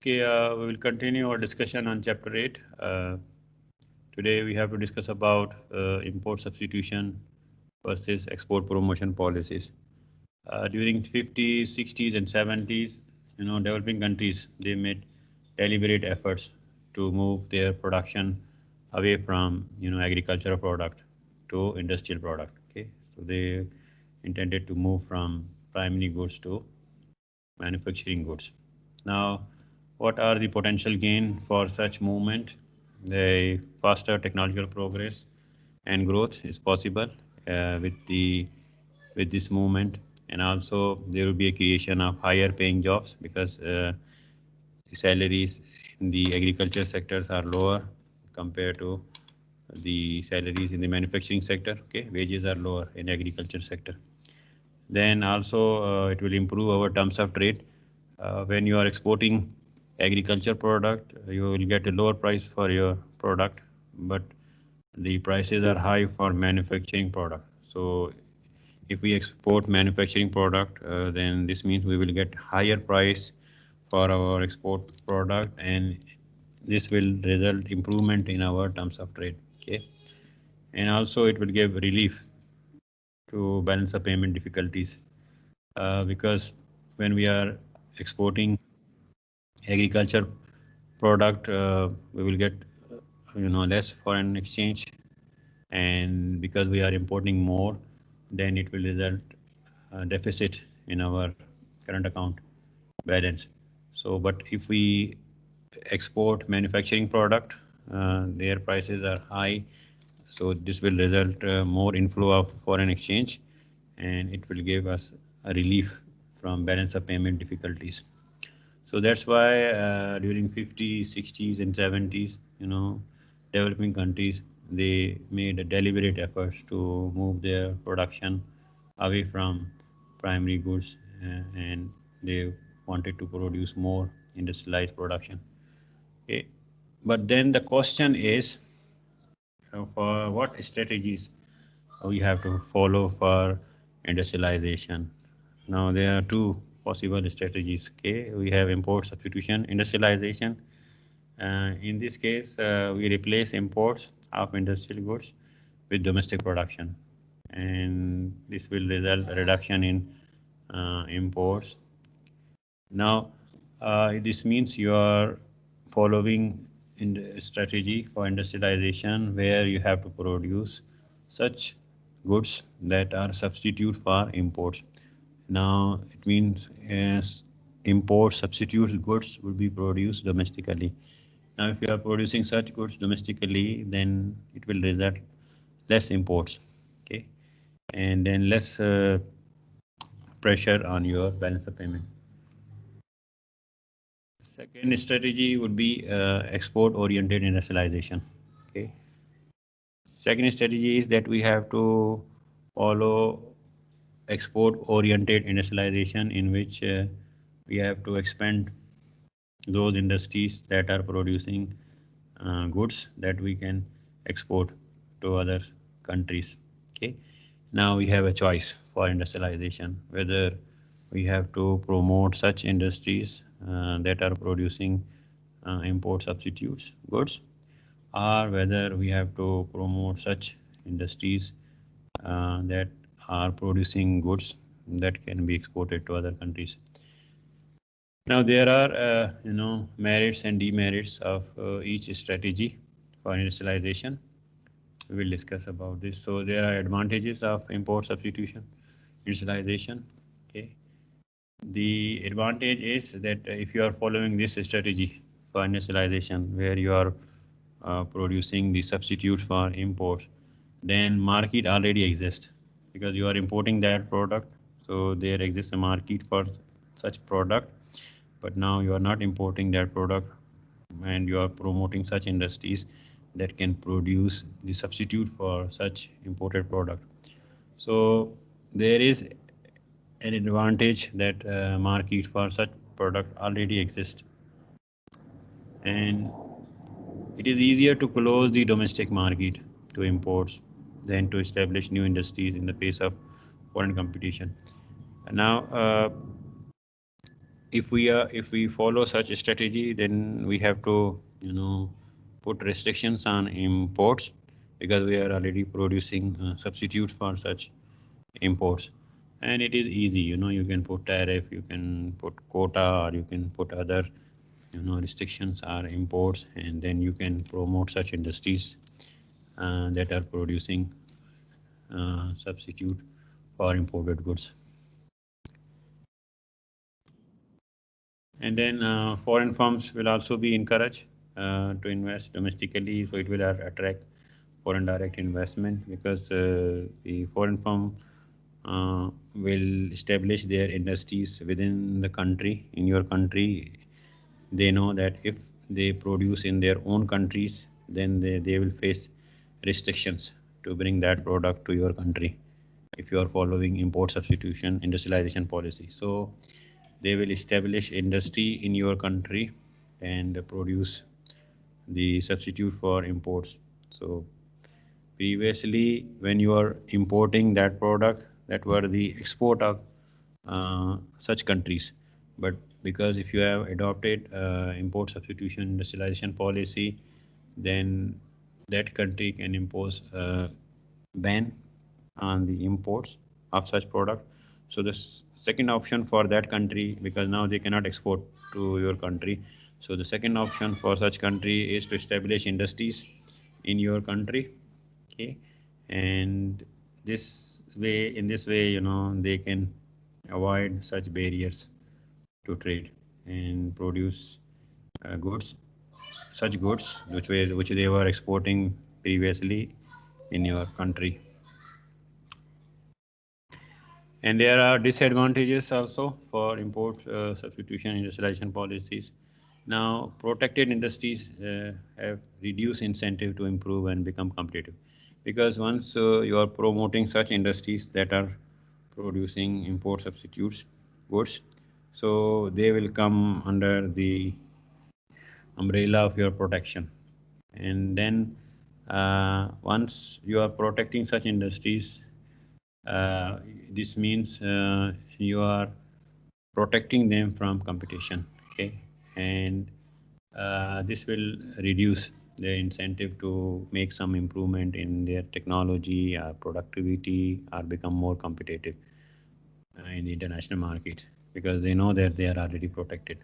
Okay, we will continue our discussion on chapter 8. Today we have to discuss about import substitution versus export promotion policies. During 50s, 60s and 70s, developing countries, they made deliberate efforts to move their production away from, agricultural product to industrial product. Okay, so they intended to move from primary goods to manufacturing goods. Now, what are the potential gain for such movement? The faster technological progress and growth is possible with this movement, and also there will be a creation of higher paying jobs because the salaries in the agriculture sectors are lower compared to the salaries in the manufacturing sector. Okay, wages are lower in agriculture sector. Then also it will improve our terms of trade. When you are exporting agriculture product, you will get a lower price for your product, but the prices are high for manufacturing product. So if we export manufacturing product, then this means we will get higher price for our export product, and this will result improvement in our terms of trade. Okay, and also it will give relief to balance the payment difficulties because when we are exporting agriculture product, we will get less foreign exchange, and because we are importing more, then it will result deficit in our current account balance. So, but if we export manufacturing product, their prices are high, so this will result more inflow of foreign exchange, and it will give us a relief from balance of payment difficulties. So that's why during 50s, 60s, and 70s, developing countries, they made deliberate efforts to move their production away from primary goods, and they wanted to produce more industrialized production. Okay. But then the question is, for what strategies we have to follow for industrialization? Now there are two possible strategies. Okay, we have import substitution, industrialization. In this case, we replace imports of industrial goods with domestic production, and this will result a reduction in imports. Now, this means you are following in the strategy for industrialization where you have to produce such goods that are substitute for imports. Now it means import substitute goods will be produced domestically. Now if you are producing such goods domestically, then it will result less imports, okay, and then less pressure on your balance of payment. Second strategy would be export oriented industrialization. Okay. Second strategy is that we have to follow export oriented industrialization, in which we have to expand those industries that are producing goods that we can export to other countries. Okay, now we have a choice for industrialization, whether we have to promote such industries that are producing import substitutes goods, or whether we have to promote such industries that are producing goods that can be exported to other countries. Now there are merits and demerits of each strategy for industrialization. We will discuss about this. So there are advantages of import substitution, industrialization. Okay, the advantage is that if you are following this strategy for industrialization, where you are producing the substitutes for imports, then market already exists because you are importing that product. So there exists a market for such product, but now you are not importing that product, and you are promoting such industries that can produce the substitute for such imported product. So there is an advantage that market for such product already exists, and it is easier to close the domestic market to imports than to establish new industries in the face of foreign competition. Now, if we follow such a strategy, then we have to put restrictions on imports because we are already producing substitutes for such imports, and it is easy. You can put tariff, you can put quota, or you can put other restrictions or imports, and then you can promote such industries that are producing substitute for imported goods. And then foreign firms will also be encouraged to invest domestically, so it will attract foreign direct investment because the foreign firm will establish their industries within the country. In your country, they know that if they produce in their own countries, then they will face restrictions to bring that product to your country if you are following import substitution industrialization policy. So they will establish industry in your country and produce the substitute for imports. So previously, when you are importing that product, that were the export of such countries. But because if you have adopted import substitution industrialization policy, then that country can impose a ban on the imports of such product. So the second option for that country, because now they cannot export to your country, so the second option for such country is to establish industries in your country. Okay, and in this way, they can avoid such barriers to trade and produce goods, such goods which they were exporting previously in your country. And there are disadvantages also for import substitution industrialization policies. Now, protected industries have reduced incentive to improve and become competitive, because once you are promoting such industries that are producing import substitutes goods, so they will come under the umbrella of your protection. And then once you are protecting such industries, uh, this means you are protecting them from competition. Okay, and this will reduce their incentive to make some improvement in their technology or productivity or become more competitive in the international market because they know that they are already protected.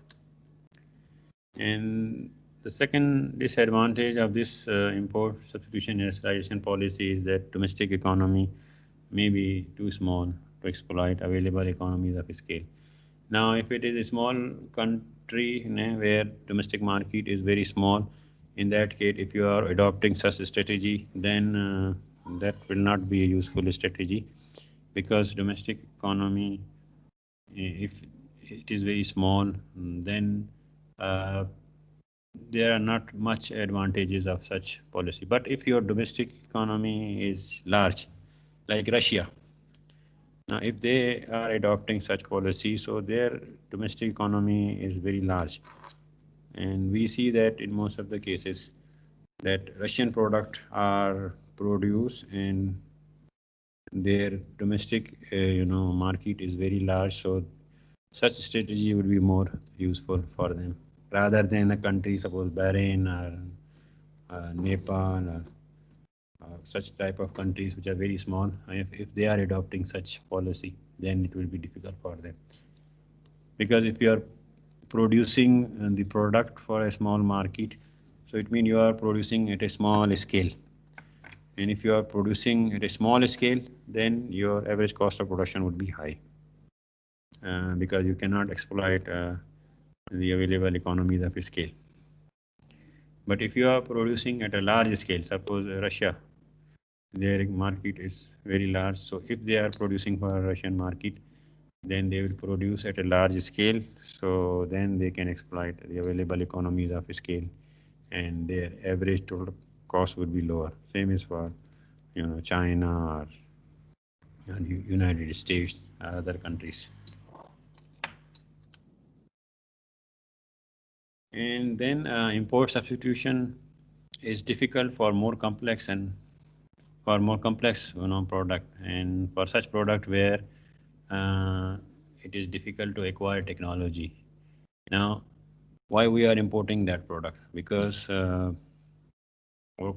And the second disadvantage of this import substitution industrialization policy is that domestic economy may be too small to exploit available economies of scale. Now, if it is a small country where domestic market is very small, in that case, if you are adopting such a strategy, then that will not be a useful strategy because domestic economy, if it is very small, then uh, there are not much advantages of such policy. But if your domestic economy is large, like Russia, now if they are adopting such policy, so their domestic economy is very large, and we see that in most of the cases that Russian products are produced and their domestic market is very large, so such strategy would be more useful for them rather than a country suppose Bahrain or Nepal or such type of countries which are very small. If they are adopting such policy, then it will be difficult for them because if you are producing the product for a small market, so it means you are producing at a small scale. And if you are producing at a small scale, then your average cost of production would be high because you cannot exploit the available economies of scale. But if you are producing at a large scale, suppose Russia, their market is very large. So if they are producing for a Russian market, then they will produce at a large scale. So then they can exploit the available economies of scale, and their average total cost would be lower. Same is for China or United States or other countries. And then import substitution is difficult for more complex product, and for such product where uh, it is difficult to acquire technology. Now, why we are importing that product? Because our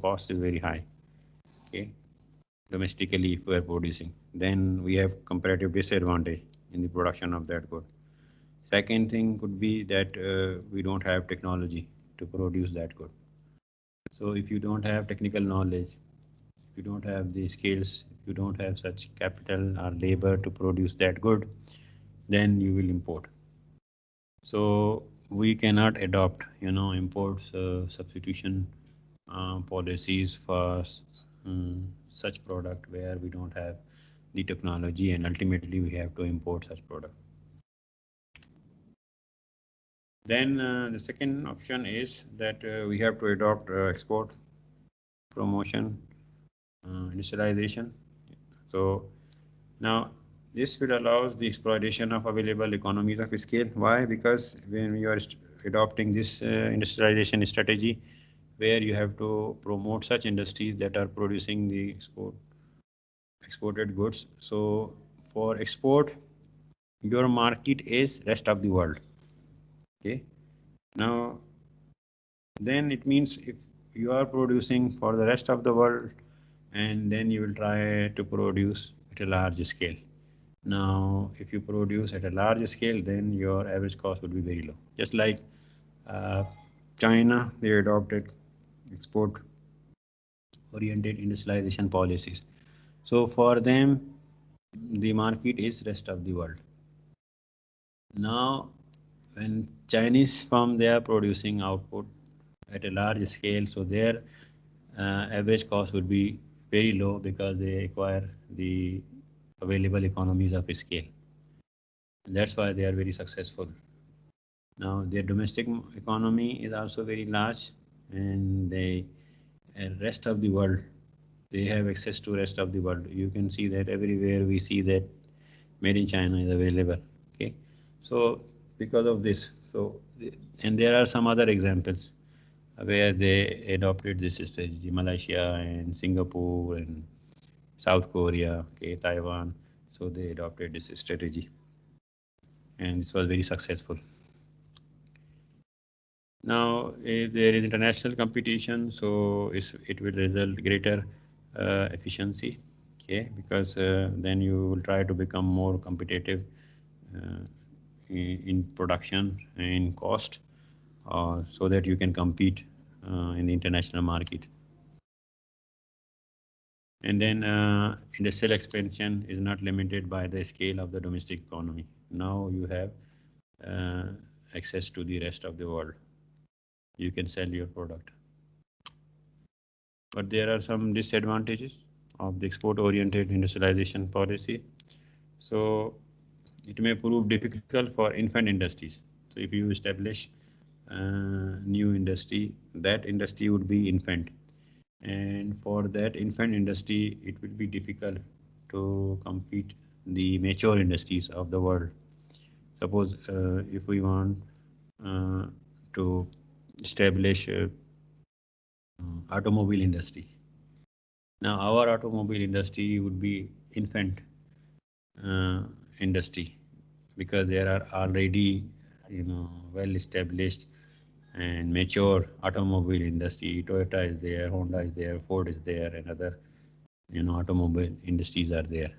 cost is very high. Okay, domestically, if we are producing, then we have comparative disadvantage in the production of that good. Second thing could be that we don't have technology to produce that good. So if you don't have technical knowledge, if you don't have the skills, if you don't have such capital or labor to produce that good, then you will import. So we cannot adopt, imports substitution policies for such product where we don't have the technology, and ultimately we have to import such product. Then the second option is that we have to adopt export promotion industrialization. So now this will allows the exploitation of available economies of scale. Why? Because when you are adopting this industrialization strategy, where you have to promote such industries that are producing the exported goods. So for export, your market is rest of the world. Okay. Now then it means if you are producing for the rest of the world, and then you will try to produce at a large scale. Now, if you produce at a large scale, then your average cost would be very low. Just like uh, China, they adopted export oriented industrialization policies. So for them, the market is rest of the world. Now, when Chinese firm they are producing output at a large scale, so their average cost would be very low because they acquire the available economies of scale. And that's why they are very successful. Now their domestic economy is also very large, and they rest of the world they have access to rest of the world. You can see that everywhere we see that made in China is available. Okay, so because of this, so and there are some other examples where they adopted this strategy, Malaysia and Singapore and South Korea, okay, Taiwan. So they adopted this strategy, and this was very successful. Now, if there is international competition, so it will result greater efficiency, okay, because then you will try to become more competitive uh, in production and cost, so that you can compete in the international market. And then industrial expansion is not limited by the scale of the domestic economy. Now you have uh, access to the rest of the world. You can sell your product. But there are some disadvantages of the export-oriented industrialization policy. So it may prove difficult for infant industries. So if you establish new industry, that industry would be infant. And for that infant industry, it will be difficult to compete the mature industries of the world. Suppose if we want uh, to establish automobile industry. Now our automobile industry would be infant uh, industry because there are already well established and mature automobile industry. Toyota is there, Honda is there, Ford is there, and other automobile industries are there.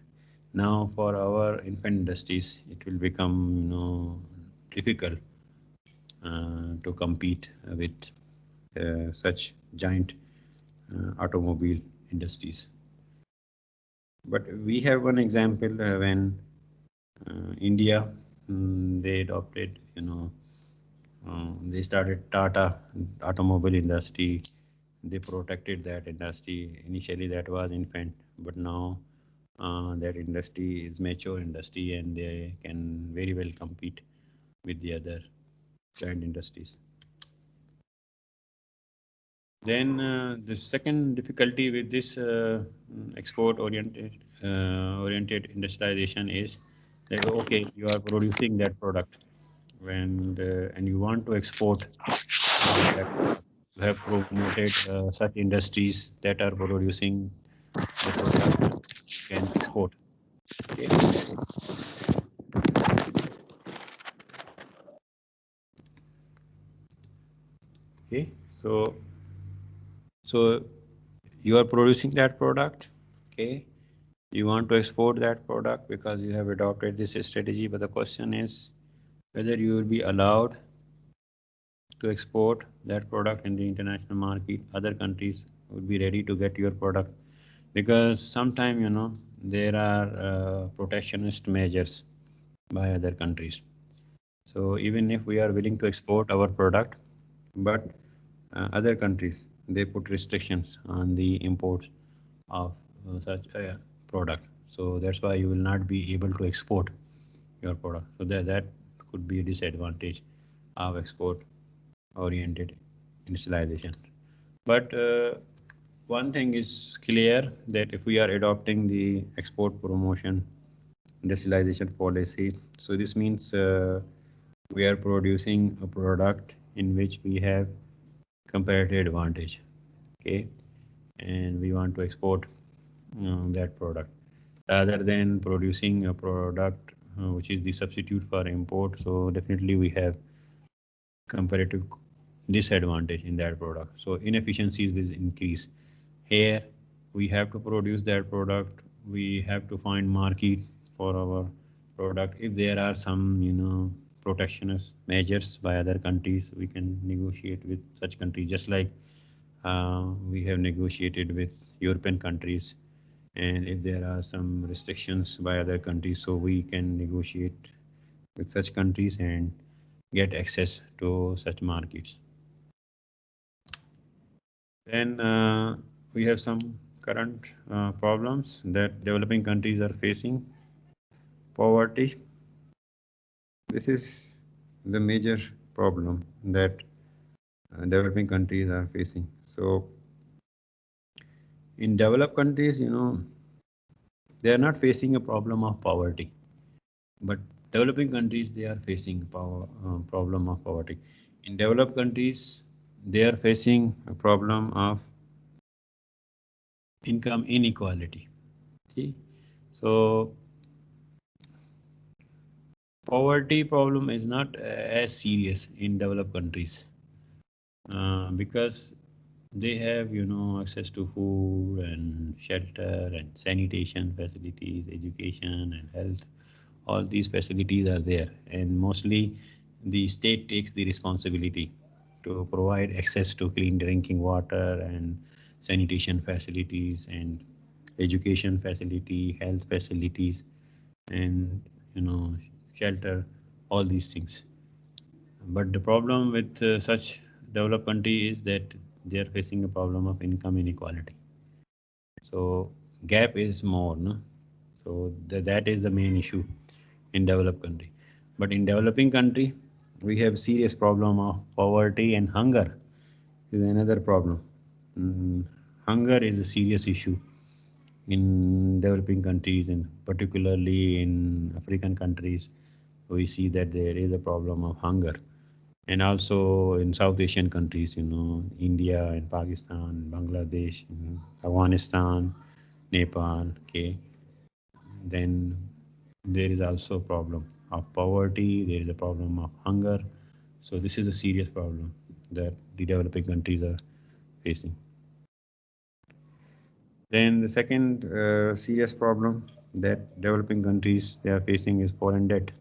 Now for our infant industries, it will become difficult to compete with such giant automobile industries. But we have one example when India, they adopted, they started Tata automobile industry. They protected that industry. Initially, that was infant, but now that industry is mature industry, and they can very well compete with the other giant industries. Then the second difficulty with this export oriented industrialization is that okay, you are producing that product and you want to export that product. You have promoted such industries that are producing the product can export. Okay. Okay, so you are producing that product. Okay, you want to export that product because you have adopted this strategy, but the question is whether you will be allowed to export that product in the international market. Other countries would be ready to get your product because sometimes there are protectionist measures by other countries. So even if we are willing to export our product, but other countries they put restrictions on the imports of such a product. So that's why you will not be able to export your product. So that could be a disadvantage of export oriented industrialization. But one thing is clear that if we are adopting the export promotion industrialization policy, so this means we are producing a product in which we have comparative advantage. Okay, and we want to export that product rather than producing a product which is the substitute for import. So definitely we have comparative disadvantage in that product. So inefficiencies will increase. Here we have to produce that product. We have to find market for our product. If there are some, protectionist measures by other countries, we can negotiate with such countries, just like we have negotiated with European countries. And if there are some restrictions by other countries, so we can negotiate with such countries and get access to such markets. Then we have some current problems that developing countries are facing. Poverty. This is the major problem that developing countries are facing. So in developed countries, they are not facing a problem of poverty, but developing countries they are facing problem of poverty. In developed countries, they are facing a problem of income inequality. See, so poverty problem is not as serious in developed countries because they have access to food and shelter and sanitation facilities, education and health. All these facilities are there, and mostly the state takes the responsibility to provide access to clean drinking water and sanitation facilities and education facility, health facilities, and shelter, all these things. But the problem with such developed country is that they are facing a problem of income inequality. So gap is more, no? So that is the main issue in developed country. But in developing country, we have serious problem of poverty, and hunger is another problem. Hunger is a serious issue in developing countries, and particularly in African countries, we see that there is a problem of hunger. And also in South Asian countries, India and Pakistan, Bangladesh, Afghanistan, Nepal, okay. Then there is also a problem of poverty, there is a problem of hunger. So this is a serious problem that the developing countries are facing. Then the second serious problem that developing countries they are facing is foreign debt.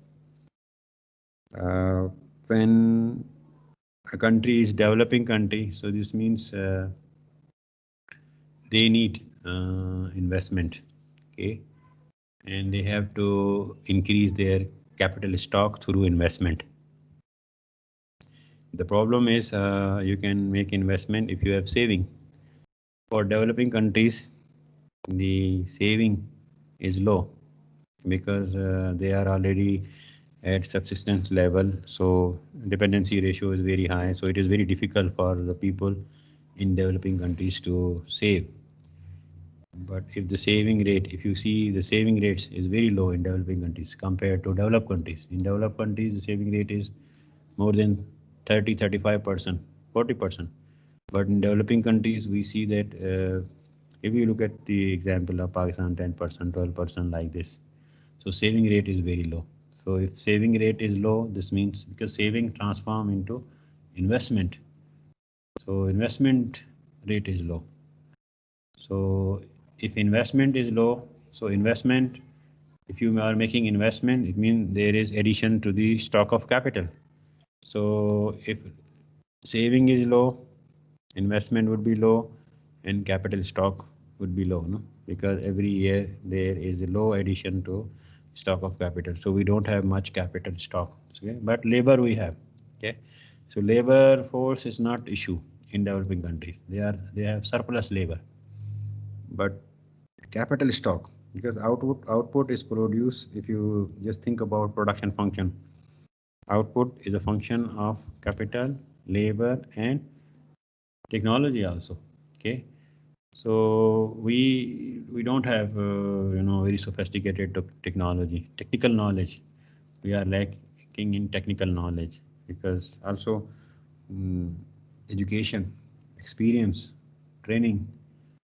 When a country is developing country, so this means they need investment, okay, and they have to increase their capital stock through investment. The problem is you can make investment if you have saving. For developing countries, the saving is low because they are already at subsistence level, so dependency ratio is very high, so it is very difficult for the people in developing countries to save. But if the saving rate, if you see the saving rates is very low in developing countries compared to developed countries. In developed countries, the saving rate is more than 30, 35%, 40%. But in developing countries, we see that if you look at the example of Pakistan, 10%, 12% like this. So saving rate is very low. So if saving rate is low, this means because saving transform into investment. So investment rate is low. So if investment is low, so investment, if you are making investment, it means there is addition to the stock of capital. So if saving is low, investment would be low, and capital stock would be low, no? Because every year there is a low addition to stock of capital. So we don't have much capital stock, okay? But labor we have, okay? So labor force is not issue in developing countries. They have surplus labor, but capital stock, because output is produced. If you just think about production function, output is a function of capital, labor, and technology also, okay? So we don't have very sophisticated technical knowledge. We are lacking in technical knowledge, because also um, education, experience, training.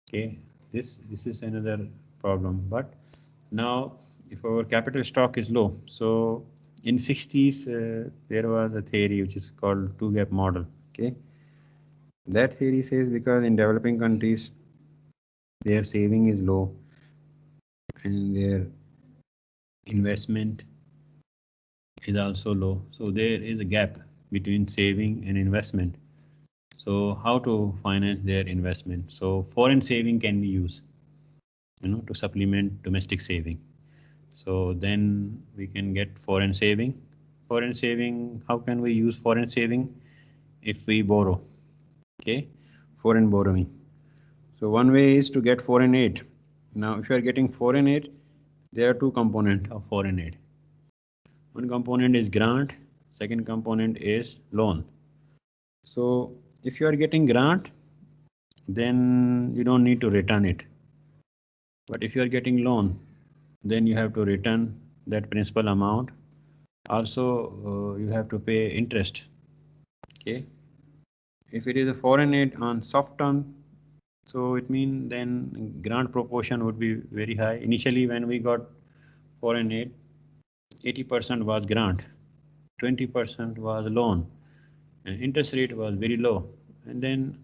Okay, this is another problem. But now, if our capital stock is low, so in 60s there was a theory which is called two gap model. Okay, that theory says because in developing countries their saving is low and their investment is also low, so there is a gap between saving and investment. So how to finance their investment? So foreign saving can be used, to supplement domestic saving. So then we can get foreign saving. Foreign saving, how can we use foreign saving? If we borrow, okay, foreign borrowing. So one way is to get foreign aid. Now, if you are getting foreign aid, there are two components of foreign aid. One component is grant, second component is loan. So if you are getting grant, then you don't need to return it. But if you are getting loan, then you have to return that principal amount. Also, you have to pay interest. Okay. If it is a foreign aid on soft term, so it means then grant proportion would be very high. Initially, when we got foreign aid, 80% was grant, 20% was loan, and interest rate was very low. And then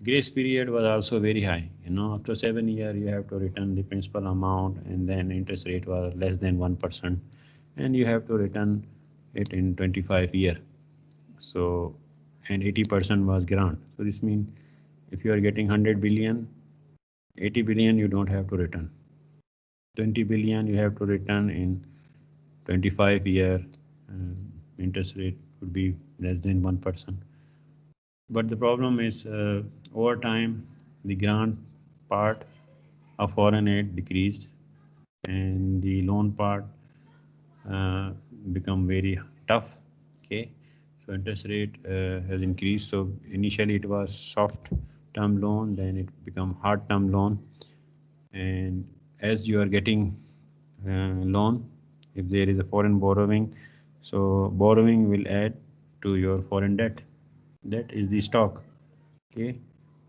grace period was also very high. After 7 years, you have to return the principal amount, and then interest rate was less than 1%, and you have to return it in 25 years. So, and 80% was grant. So this means if you are getting 100 billion, 80 billion you don't have to return. 20 billion you have to return in 25 year. Interest rate would be less than 1%. But the problem is over time the grant part of foreign aid decreased and the loan part uh, become very tough. Okay, so interest rate has increased. So initially it was soft term loan, then it become hard term loan, and as you are getting loan, if there is a foreign borrowing, so borrowing will add to your foreign debt. That is the stock. Okay,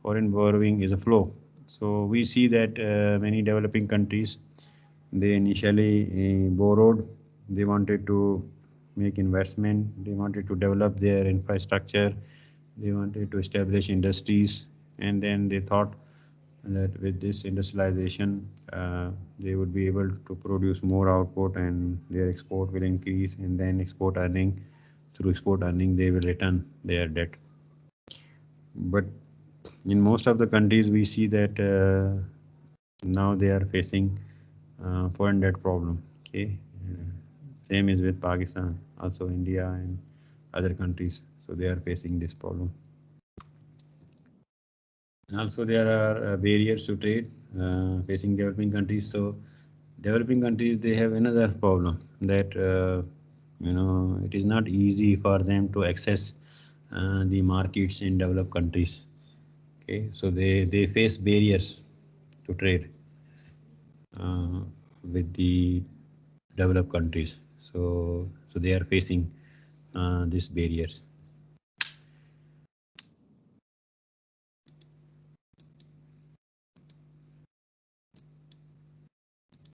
foreign borrowing is a flow. So we see that many developing countries, they initially borrowed. They wanted to make investment. They wanted to develop their infrastructure. They wanted to establish industries, and then they thought that with this industrialization, they would be able to produce more output, and their export will increase, and then through export earning, they will return their debt. But in most of the countries, we see that now they are facing foreign debt problem. Okay, same is with Pakistan, also India and other countries. So they are facing this problem. Also, there are barriers to trade facing developing countries. So developing countries, they have another problem that it is not easy for them to access the markets in developed countries. Okay, so they face barriers to trade uh, with the developed countries. So they are facing these barriers.